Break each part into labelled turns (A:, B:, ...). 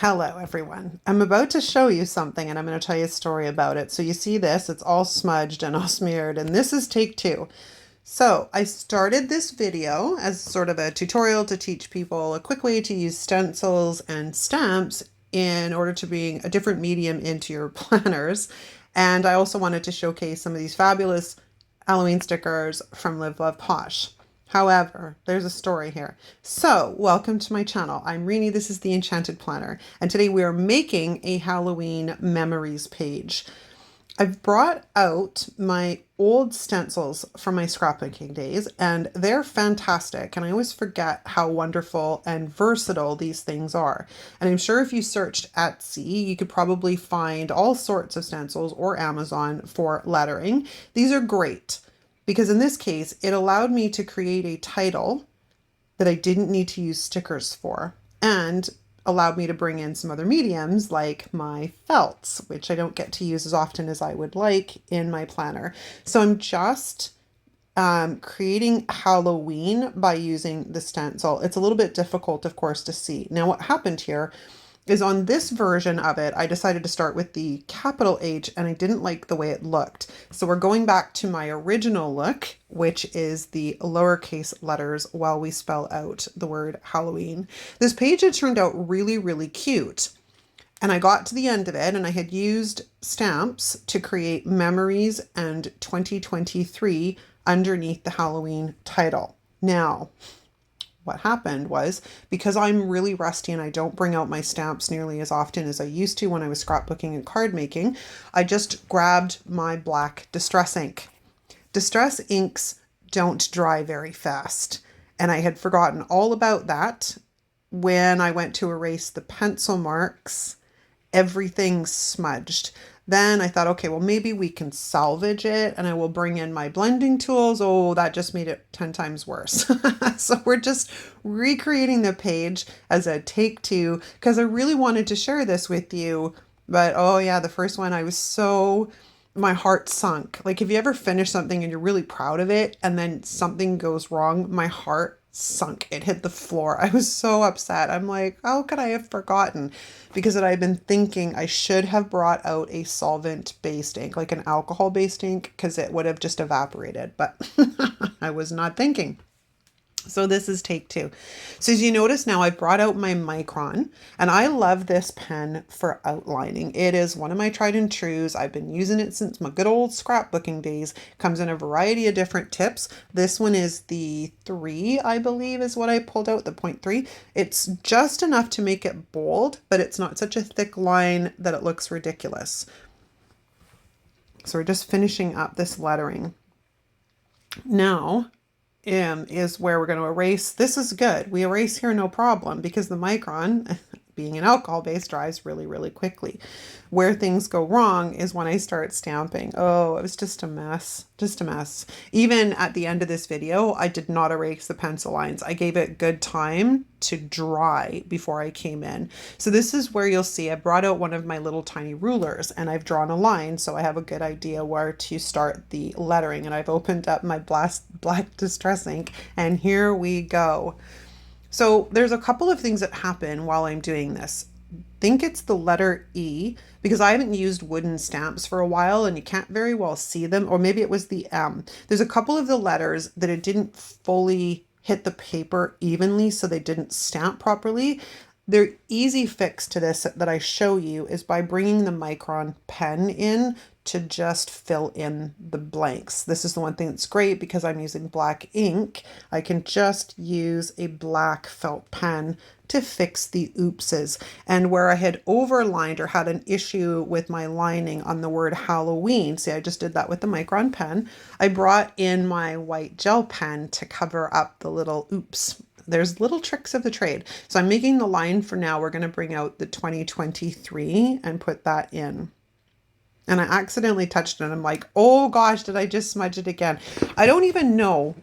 A: Hello, everyone. I'm about to show you something and I'm going to tell you a story about it. So you see this, it's all smudged and all smeared, and this is take two. So I started this video as sort of a tutorial to teach people a quick way to use stencils and stamps in order to bring a different medium into your planners. And I also wanted to showcase some of these fabulous Halloween stickers from Live Love Posh. However, there's a story here. So, welcome to my channel. I'm Rini, this is the Enchanted Planner, and today we are making a Halloween memories page. I've brought out my old stencils from my scrapbooking days, and they're fantastic, and I always forget how wonderful and versatile these things are. And I'm sure if you searched Etsy, you could probably find all sorts of stencils or Amazon for lettering. These are great, because in this case, it allowed me to create a title that I didn't need to use stickers for, and allowed me to bring in some other mediums like my felts, which I don't get to use as often as I would like in my planner. So I'm just creating Halloween by using the stencil. It's a little bit difficult, of course, to see. Now, what happened here is on this version of it, I decided to start with the capital H and I didn't like the way it looked. So we're going back to my original look, which is the lowercase letters while we spell out the word Halloween. This page had turned out really, really cute. And I got to the end of it and I had used stamps to create memories and 2023 underneath the Halloween title. Now, what happened was, because I'm really rusty and I don't bring out my stamps nearly as often as I used to when I was scrapbooking and card making, I just grabbed my black distress ink. Distress inks don't dry very fast, and I had forgotten all about that. When I went to erase the pencil marks, everything smudged. Then I thought, okay, well, maybe we can salvage it and I will bring in my blending tools. Oh, that just made it 10 times worse. So we're just recreating the page as a take two because I really wanted to share this with you. But oh yeah, the first one, my heart sunk. Like, if you ever finish something and you're really proud of it and then something goes wrong, my heart sunk. It hit the floor. I was so upset. I'm like, how could I have forgotten? Because I've been thinking I should have brought out a solvent-based ink, like an alcohol-based ink, because it would have just evaporated. But I was not thinking. So this is take two. So as you notice now, I've brought out my Micron, and I love this pen for outlining. It is one of my tried and trues. I've been using it since my good old scrapbooking days. Comes in a variety of different tips. This one is the 3, I believe is what I pulled out, the 0.3. It's just enough to make it bold, but it's not such a thick line that it looks ridiculous. So we're just finishing up this lettering. Now, is where we're going to erase. This is good. We erase here no problem because the Micron, being an alcohol base, dries really, really quickly. Where things go wrong is when I start stamping. Oh, it was just a mess, just a mess. Even at the end of this video, I did not erase the pencil lines. I gave it good time to dry before I came in. So this is where you'll see I brought out one of my little tiny rulers and I've drawn a line so I have a good idea where to start the lettering. And I've opened up my black distress ink and here we go. So there's a couple of things that happen while I'm doing this. I think it's the letter E because I haven't used wooden stamps for a while and you can't very well see them, or maybe it was the M. There's a couple of the letters that it didn't fully hit the paper evenly, so they didn't stamp properly. The easy fix to this that I show you is by bringing the Micron pen in to just fill in the blanks. This is the one thing that's great because I'm using black ink. I can just use a black felt pen to fix the oopses. And where I had overlined or had an issue with my lining on the word Halloween, see, I just did that with the Micron pen. I brought in my white gel pen to cover up the little oops. There's little tricks of the trade. So I'm making the line for now. We're going to bring out the 2023 and put that in. And I accidentally touched it. And I'm like, oh gosh, did I just smudge it again? I don't even know.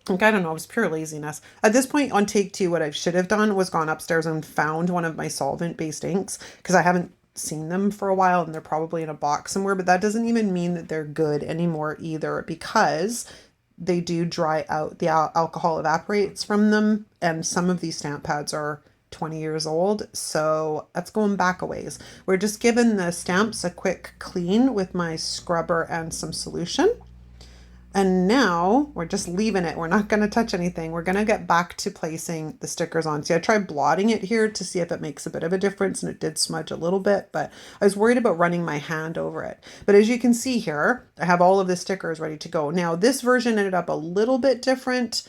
A: Like, I don't know. It was pure laziness. At this point on take two, what I should have done was gone upstairs and found one of my solvent-based inks because I haven't seen them for a while and they're probably in a box somewhere. But that doesn't even mean that they're good anymore either because they do dry out. The alcohol evaporates from them and some of these stamp pads are 20 years old, so that's going back a ways. We're just giving the stamps a quick clean with my scrubber and some solution. And now we're just leaving it. We're not going to touch anything. We're going to get back to placing the stickers on. See, I tried blotting it here to see if it makes a bit of a difference, and it did smudge a little bit, but I was worried about running my hand over it. But as you can see here, I have all of the stickers ready to go. Now, this version ended up a little bit different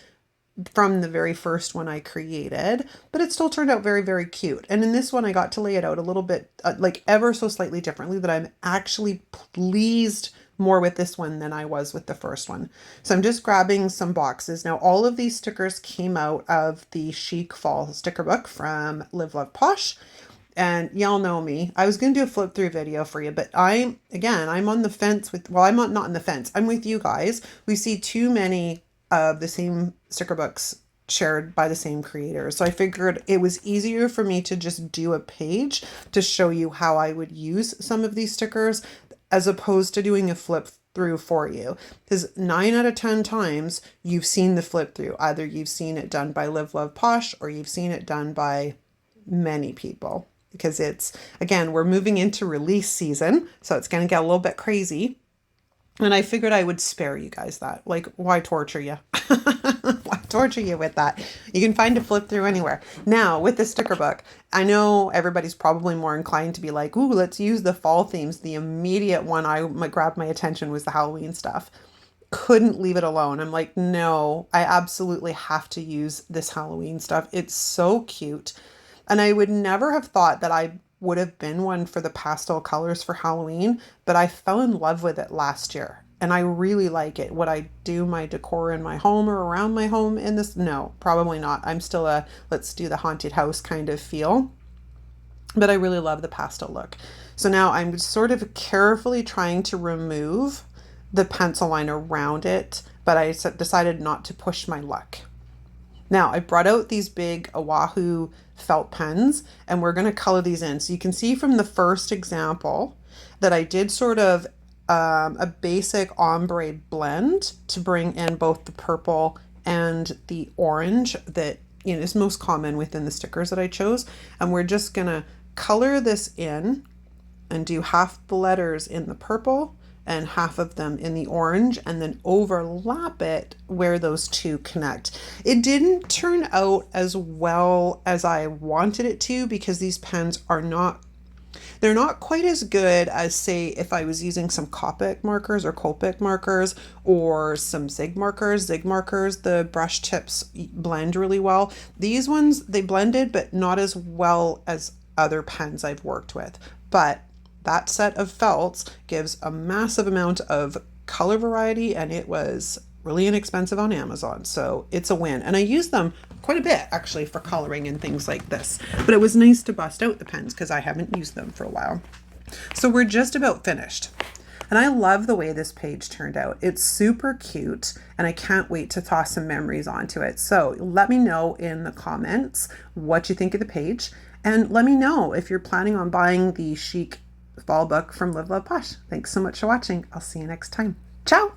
A: from the very first one I created, but it still turned out very, very cute. And in this one, I got to lay it out a little bit, like ever so slightly differently, that I'm actually pleased more with this one than I was with the first one. So I'm just grabbing some boxes. Now, all of these stickers came out of the Chic Fall sticker book from Live Love Posh. And y'all know me. I was going to do a flip through video for you, but I'm on the fence with, well, I'm not on the fence. I'm with you guys. We see too many of the same sticker books shared by the same creators. So I figured it was easier for me to just do a page to show you how I would use some of these stickers, as opposed to doing a flip through for you. Because 9 out of 10 times you've seen the flip through. Either you've seen it done by Live Love Posh or you've seen it done by many people. Because it's, again, we're moving into release season, so it's going to get a little bit crazy. And I figured I would spare you guys that. Like, why torture you? Why torture you with that? You can find a flip through anywhere. Now, with the sticker book, I know everybody's probably more inclined to be like, ooh, let's use the fall themes. The immediate one grabbed my attention was the Halloween stuff. Couldn't leave it alone. I'm like, no, I absolutely have to use this Halloween stuff. It's so cute. And I would never have thought that I would have been one for the pastel colors for Halloween, but I fell in love with it last year and I really like it. Would I do my decor in my home or around my home in this? No, probably not. I'm still a let's do the haunted house kind of feel, but I really love the pastel look. So now I'm sort of carefully trying to remove the pencil line around it, but I decided not to push my luck. Now I brought out these big Oahu felt pens and we're going to color these in. So you can see from the first example that I did sort of a basic ombre blend to bring in both the purple and the orange that, you know, is most common within the stickers that I chose. And we're just going to color this in and do half the letters in the purple and half of them in the orange, and then overlap it where those two connect. It didn't turn out as well as I wanted it to, because these pens are they're not quite as good as, say, if I was using some Copic markers or Copic markers or some Zig markers. Zig markers, the brush tips blend really well. These ones, they blended, but not as well as other pens I've worked with. But that set of felts gives a massive amount of color variety, and it was really inexpensive on Amazon, so it's a win. And I use them quite a bit actually for coloring and things like this, but it was nice to bust out the pens because I haven't used them for a while. So we're just about finished, and I love the way this page turned out. It's super cute, and I can't wait to toss some memories onto it. So let me know in the comments what you think of the page, and let me know if you're planning on buying the Chic Fall book from Live Love Posh. Thanks so much for watching. I'll see you next time. Ciao!